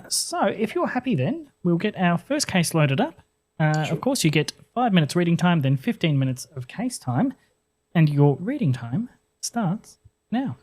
So if you're happy then, we'll get our first case loaded up. Sure. Of course, you get 5 minutes reading time, then 15 minutes of case time, and your reading time starts now.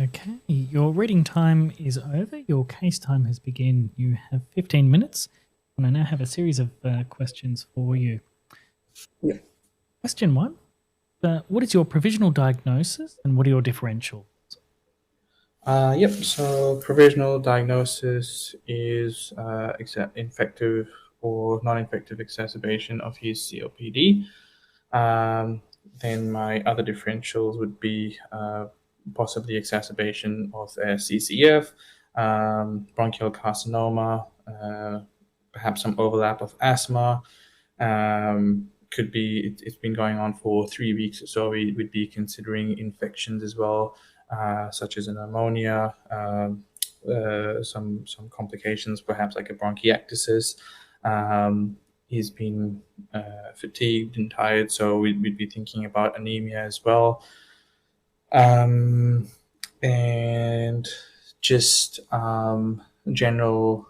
Okay, your reading time is over. Your case time has begun. You have 15 minutes, and I now have a series of questions for you. Yeah. Question 1. What is your provisional diagnosis and what are your differentials? Yep. So provisional diagnosis is infective or non-infective exacerbation of his COPD. Then my other differentials would be possibly exacerbation of CCF, bronchial carcinoma, perhaps some overlap of asthma. Could be it's been going on for 3 weeks, so we would be considering infections as well, such as a pneumonia, some complications, perhaps like a bronchiectasis. He's been fatigued and tired, so we'd be thinking about anemia as well, and just general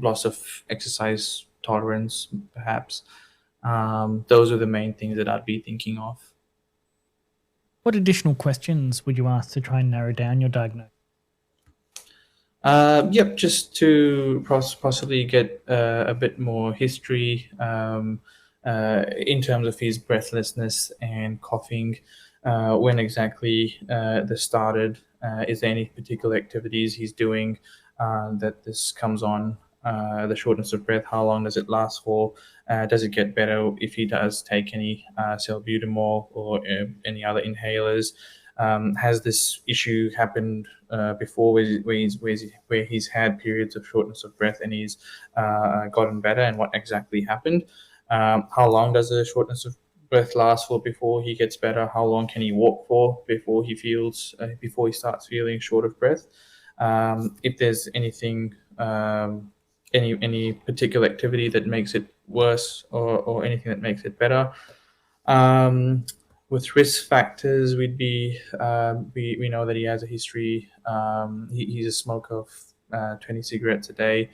loss of exercise tolerance, perhaps. Those are the main things that I'd be thinking of. What additional questions would you ask to try and narrow down your diagnosis? Yep, just to possibly get a bit more history in terms of his breathlessness and coughing. When exactly this started? Is there any particular activities he's doing that this comes on? The shortness of breath, how long does it last for? Does it get better if he does take any salbutamol or any other inhalers? Has this issue happened before where he's had periods of shortness of breath and he's gotten better, and what exactly happened? How long does the shortness of breath last for before he gets better? How long can he walk for before he starts feeling short of breath? If there's anything, any particular activity that makes it worse, or anything that makes it better. With risk factors, we'd be we know that he has a history. He's a smoker of 20 cigarettes a day.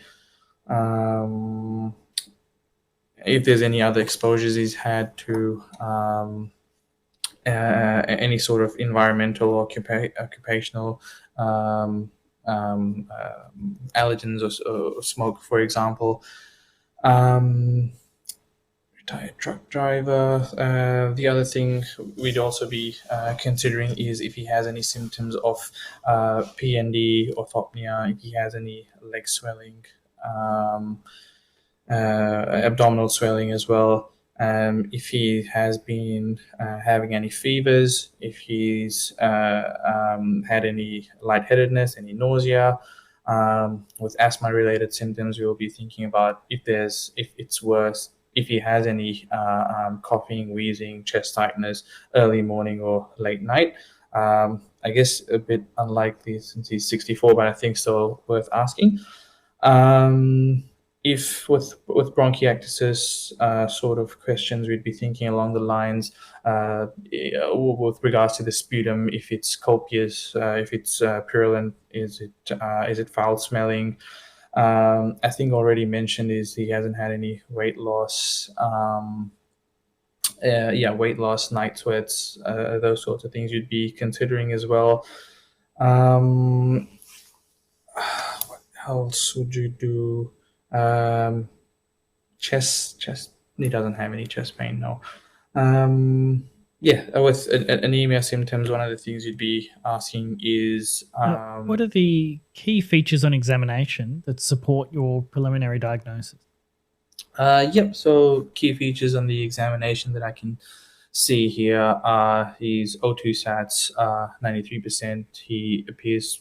If there's any other exposures he's had to any sort of environmental or occupational allergens or smoke, for example. Retired truck driver. The other thing we'd also be considering is if he has any symptoms of PND, orthopnea, if he has any leg swelling, abdominal swelling as well. If he has been having any fevers, if he's had any lightheadedness, any nausea. With asthma-related symptoms, we'll be thinking about if it's worse, if he has any coughing, wheezing, chest tightness, early morning or late night. I guess a bit unlikely since he's 64, but I think still worth asking. If with bronchiectasis sort of questions, we'd be thinking along the lines with regards to the sputum, if it's copious, if it's purulent, is it foul smelling? I think already mentioned is he hasn't had any weight loss. Weight loss, night sweats, those sorts of things you'd be considering as well. What else would you do? Chest. He doesn't have any chest pain, no. With anemia symptoms, one of the things you'd be asking is what are the key features on examination that support your preliminary diagnosis? So key features on the examination that I can see here are his O2 sats 93%. He appears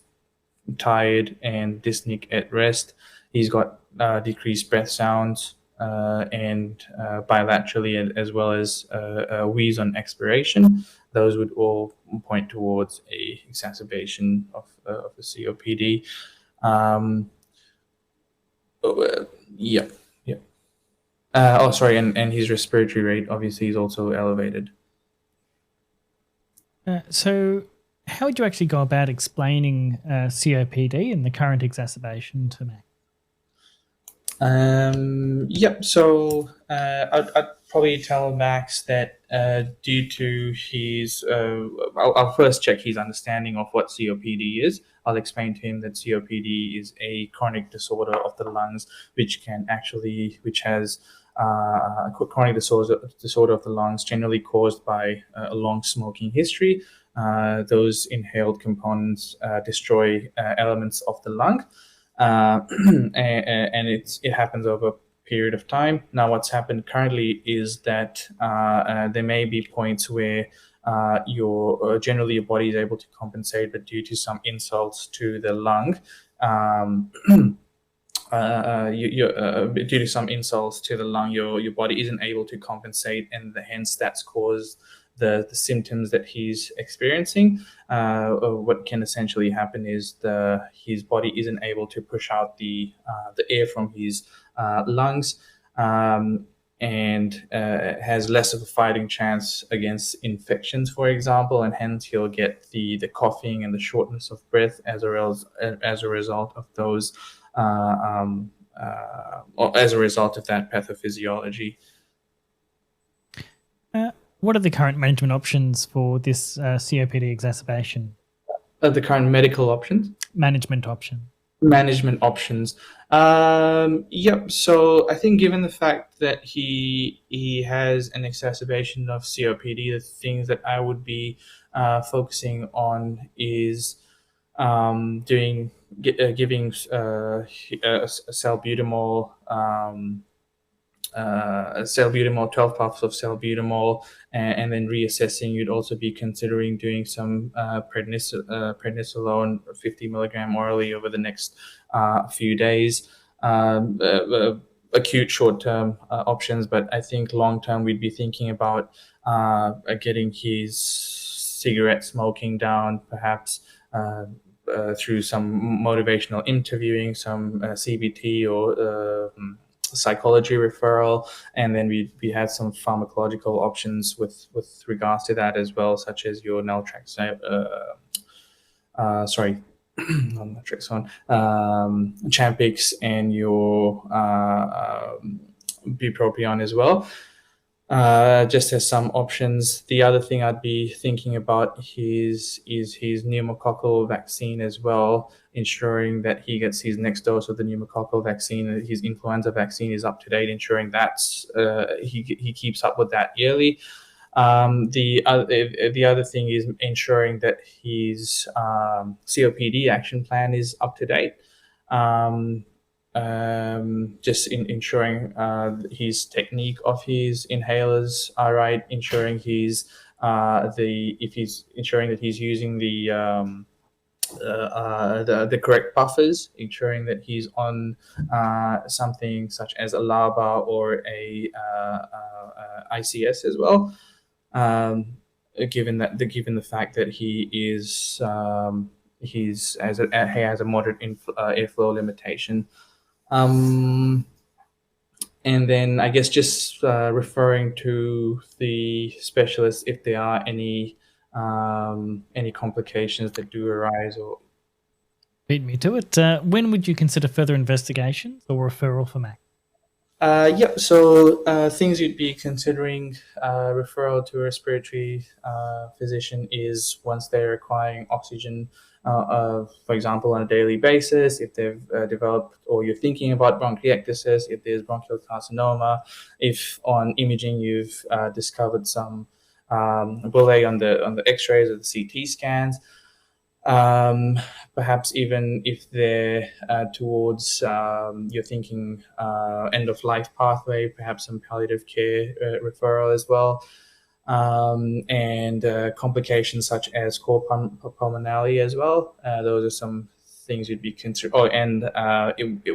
tired and dyspneic at rest. He's got decreased breath sounds and bilaterally, as well as a wheeze on expiration. Those would all point towards a exacerbation of the COPD. And his respiratory rate obviously is also elevated. So how would you actually go about explaining COPD and the current exacerbation to me? So I'd probably tell Max that due to his, I'll first check his understanding of what COPD is. I'll explain to him that COPD is a chronic disorder of the lungs, which has chronic disorder of the lungs, generally caused by a long smoking history. Those inhaled components destroy elements of the lung, and it happens over a period of time. Now, what's happened currently is that there may be points where generally your body is able to compensate, but due to some insults to the lung, due to some insults to the lung, your body isn't able to compensate, and hence that's caused the symptoms that he's experiencing. What can essentially happen is his body isn't able to push out the air from his lungs, and has less of a fighting chance against infections, for example, and hence he'll get the coughing and the shortness of breath as a result of those. Or as a result of that pathophysiology. What are the current management options for this COPD exacerbation? The current medical options? Management options. Yep. So I think given the fact that he has an exacerbation of COPD, the things that I would be focusing on is giving salbutamol, 12 puffs of salbutamol, and then reassessing. You'd also be considering doing some prednisolone 50 milligram orally over the next few days. Acute short-term options, but I think long-term we'd be thinking about getting his cigarette smoking down, perhaps through some motivational interviewing, some CBT or psychology referral, and then we had some pharmacological options with regards to that as well, such as your naltrexone, not naltrexone, Champix, and your bupropion as well. Just as some options. The other thing I'd be thinking about is his pneumococcal vaccine as well, ensuring that he gets his next dose of the pneumococcal vaccine. His influenza vaccine is up to date, ensuring that he keeps up with that yearly. The other thing is ensuring that his COPD action plan is up to date. Just ensuring his technique of his inhalers are right, ensuring ensuring that he's using the correct buffers, ensuring that he's on something such as a LABA or a ICS as well. Given the fact that he has a moderate airflow limitation. And then I guess just referring to the specialists if there are any complications that do arise. Or beat me to it. When would you consider further investigations or referral for Mac? So things you'd be considering referral to a respiratory physician is once they're requiring oxygen, for example, on a daily basis, if they've developed or you're thinking about bronchiectasis, if there's bronchial carcinoma, if on imaging you've discovered some bullae on the x-rays or the CT scans. Perhaps even if they're towards you're thinking end of life pathway, perhaps some palliative care referral as well, and complications such as cor pulmonale as well. Those are some things you'd be considering. Oh, and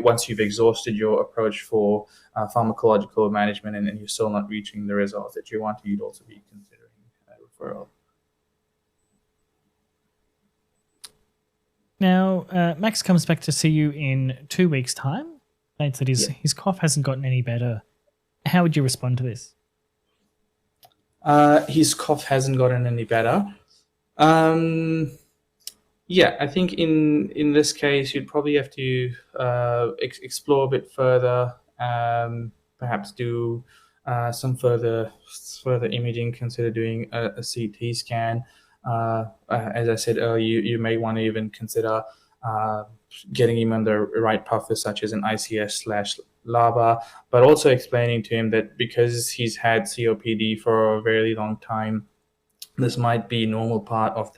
once you've exhausted your approach for pharmacological management and you're still not reaching the results that you want, you'd also be considering referral. Now, Max comes back to see you in 2 weeks' time. States that his cough hasn't gotten any better. How would you respond to this? His cough hasn't gotten any better. Yeah, I think in this case, you'd probably have to explore a bit further, perhaps do some further imaging, consider doing a CT scan. As I said earlier, you may want to even consider getting him on the right pathway, such as an ICS/LABA, but also explaining to him that because he's had COPD for a very long time, this might be a normal part of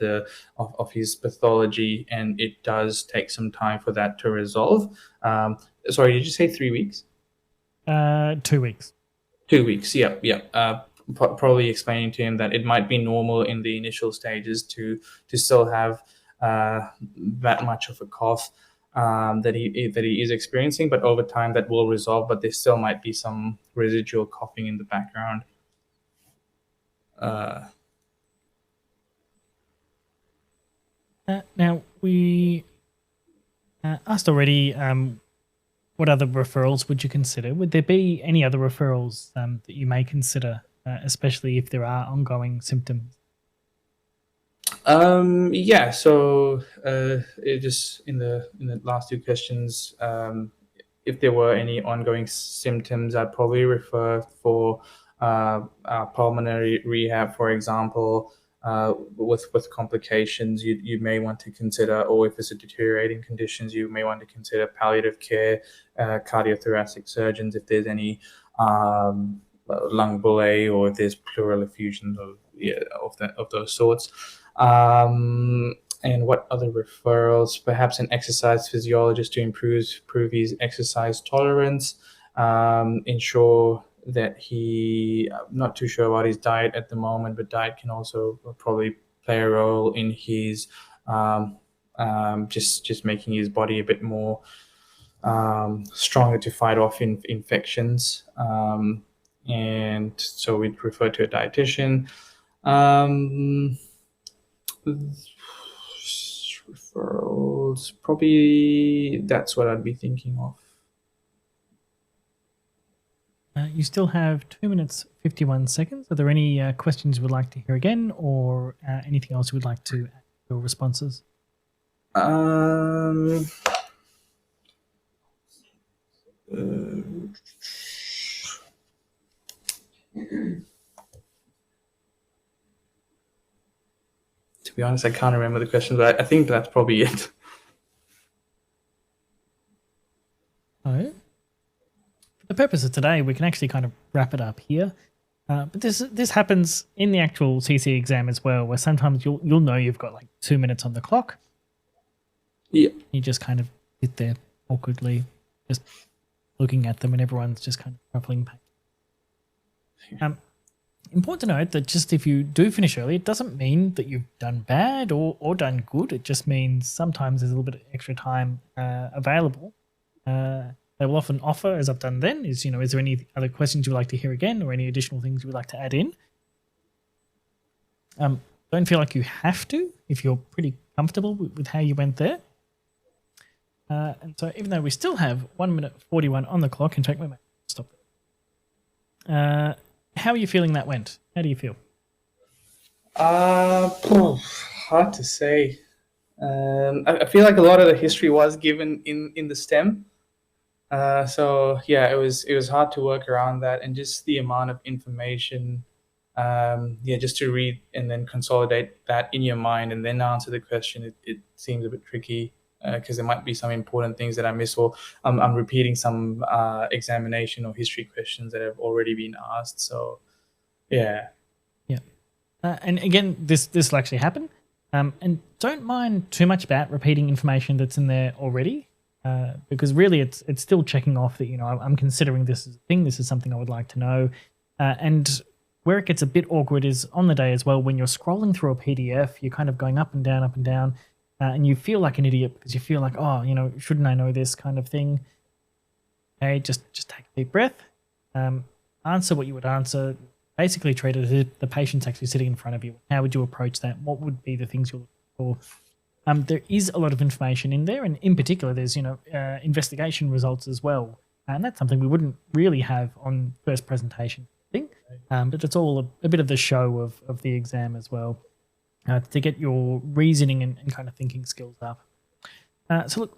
his pathology, and it does take some time for that to resolve. Sorry, did you say 3 weeks? 2 weeks. 2 weeks, yeah. Probably explaining to him that it might be normal in the initial stages to still have that much of a cough that he is experiencing, but over time that will resolve. But there still might be some residual coughing in the background. Now, we asked already, what other referrals would you consider? Would there be any other referrals that you may consider, especially if there are ongoing symptoms? Yeah, so it just in the last two questions, if there were any ongoing symptoms, I'd probably refer for pulmonary rehab, for example. With complications, you may want to consider, or if it's a deteriorating conditions, you may want to consider palliative care, cardiothoracic surgeons if there's any lung bullae, or if there's pleural effusion of those sorts. And what other referrals? Perhaps an exercise physiologist to improve his exercise tolerance, ensure that I'm not too sure about his diet at the moment, but diet can also probably play a role in his just making his body a bit more stronger to fight off infections. And so we'd refer to a dietitian. Referrals, probably that's what I'd be thinking of. You still have 2 minutes 51 seconds. Are there any questions you would like to hear again, or anything else you would like to add to your responses? To be honest, I can't remember the questions, but I think that's probably it. Oh. For the purpose of today, we can actually kind of wrap it up here. But this happens in the actual CCE exam as well, where sometimes you'll know you've got like 2 minutes on the clock. Yeah. You just kind of sit there awkwardly, just looking at them, and everyone's just kind of shuffling back. Important to note that just if you do finish early, it doesn't mean that you've done bad or done good. It just means sometimes there's a little bit of extra time available. They will often offer, as I've done then, is there any other questions you would like to hear again, or any additional things you would like to add in? Don't feel like you have to if you're pretty comfortable with how you went there. And so even though we still have 1 minute 41 on the clock, in fact, we might stop it. How are you feeling that went? How do you feel? Hard to say. I feel like a lot of the history was given in the STEM. So yeah, it was hard to work around that, and just the amount of information, just to read and then consolidate that in your mind and then answer the question, it seems a bit tricky, because there might be some important things that I miss, or I'm repeating some examination or history questions that have already been asked. So yeah. And again, this will actually happen, and don't mind too much about repeating information that's in there already. Because really it's still checking off that, I'm considering this as a thing, this is something I would like to know. And where it gets a bit awkward is on the day as well, when you're scrolling through a PDF, you're kind of going up and down, and you feel like an idiot because you feel like, shouldn't I know this kind of thing? Okay, just take a deep breath, answer what you would answer, basically treat it as if the patient's actually sitting in front of you. How would you approach that? What would be the things you're looking for? There is a lot of information in there, and in particular, there's investigation results as well, and that's something we wouldn't really have on first presentation thing, but it's all a bit of the show of the exam as well, to get your reasoning and kind of thinking skills up. So look,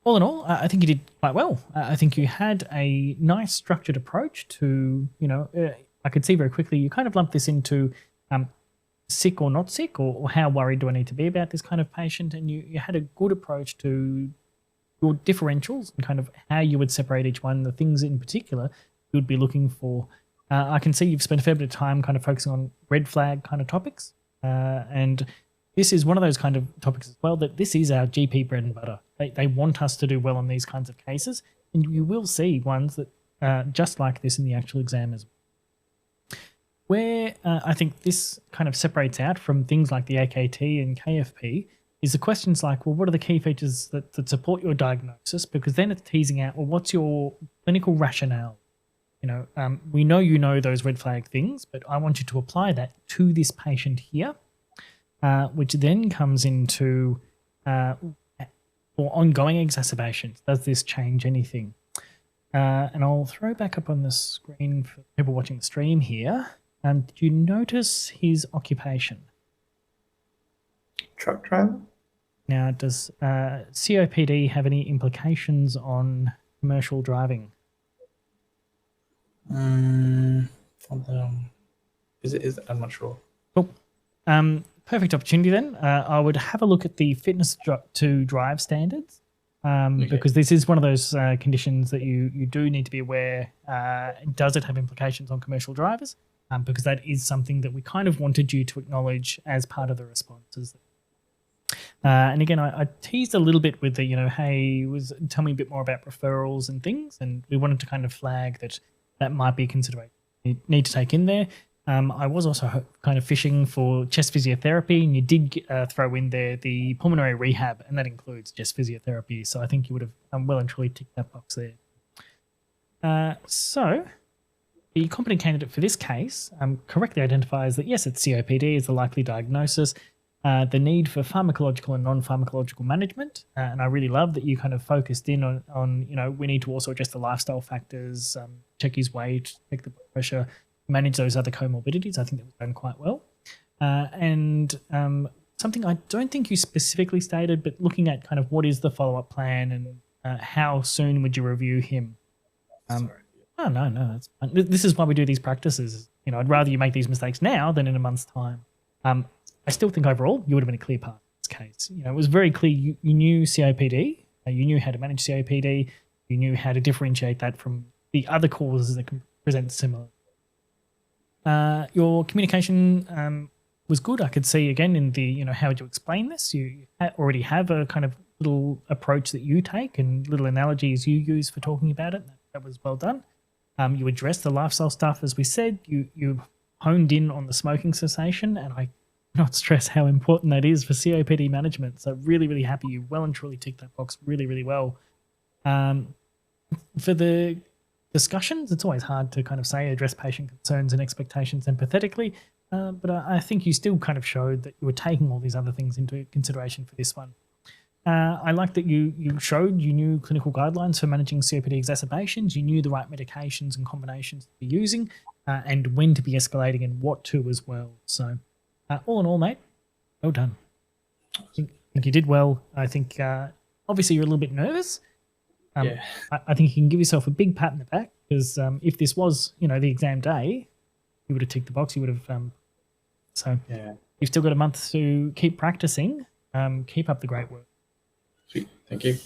all in all, I think you did quite well. I think you had a nice structured approach to, I could see very quickly you kind of lumped this into sick or not sick, or how worried do I need to be about this kind of patient, and you had a good approach to your differentials and kind of how you would separate each one, the things in particular you would be looking for. I can see you've spent a fair bit of time kind of focusing on red flag kind of topics, and this is one of those kind of topics as well that this is our GP bread and butter. They want us to do well on these kinds of cases, and you will see ones that just like this in the actual exam as well. Where I think this kind of separates out from things like the AKT and KFP is the questions like, well, what are the key features that support your diagnosis? Because then it's teasing out, well, what's your clinical rationale? We know you know those red flag things, but I want you to apply that to this patient here, which then comes into for ongoing exacerbations. Does this change anything? And I'll throw back up on the screen for people watching the stream here. Did you notice his occupation? Truck driver. Now, does COPD have any implications on commercial driving? I'm not sure. Cool. Perfect opportunity then. I would have a look at the fitness to drive standards, because this is one of those conditions that you do need to be aware. Does it have implications on commercial drivers? Because that is something that we kind of wanted you to acknowledge as part of the responses. And again, I teased a little bit with the, hey, tell me a bit more about referrals and things, and we wanted to kind of flag that might be a consideration you need to take in there. I was also kind of fishing for chest physiotherapy, and you did throw in there the pulmonary rehab, and that includes chest physiotherapy. So I think you would have well and truly ticked that box there. So the competent candidate for this case correctly identifies that, yes, it's COPD is the likely diagnosis, the need for pharmacological and non-pharmacological management. And I really love that you kind of focused in on we need to also address the lifestyle factors, check his weight, check the blood pressure, manage those other comorbidities. I think that was done quite well. And something I don't think you specifically stated, but looking at kind of what is the follow-up plan and how soon would you review him? Sorry. Oh, no, that's fine. This is why we do these practices. I'd rather you make these mistakes now than in a month's time. I still think overall you would have been a clear part in this case. It was very clear you knew COPD, you knew how to manage COPD, you knew how to differentiate that from the other causes that can present similar. Your communication was good. I could see again in the, how would you explain this? You already have a kind of little approach that you take and little analogies you use for talking about it. That was well done. You addressed the lifestyle stuff, as we said. You honed in on the smoking cessation, and I cannot stress how important that is for COPD management. So really, really happy you well and truly ticked that box really, really well. For the discussions, it's always hard to kind of say address patient concerns and expectations empathetically, but I think you still kind of showed that you were taking all these other things into consideration for this one. I like that you showed you knew clinical guidelines for managing COPD exacerbations, you knew the right medications and combinations to be using, and when to be escalating and what to as well. So all in all, mate, well done. I think you did well. I think obviously you're a little bit nervous. Yeah. I think you can give yourself a big pat in the back, because if this was, the exam day, you would have ticked the box. You would have. So Yeah. you've still got a month to keep practicing. Keep up the great work. Sweet. Thank you.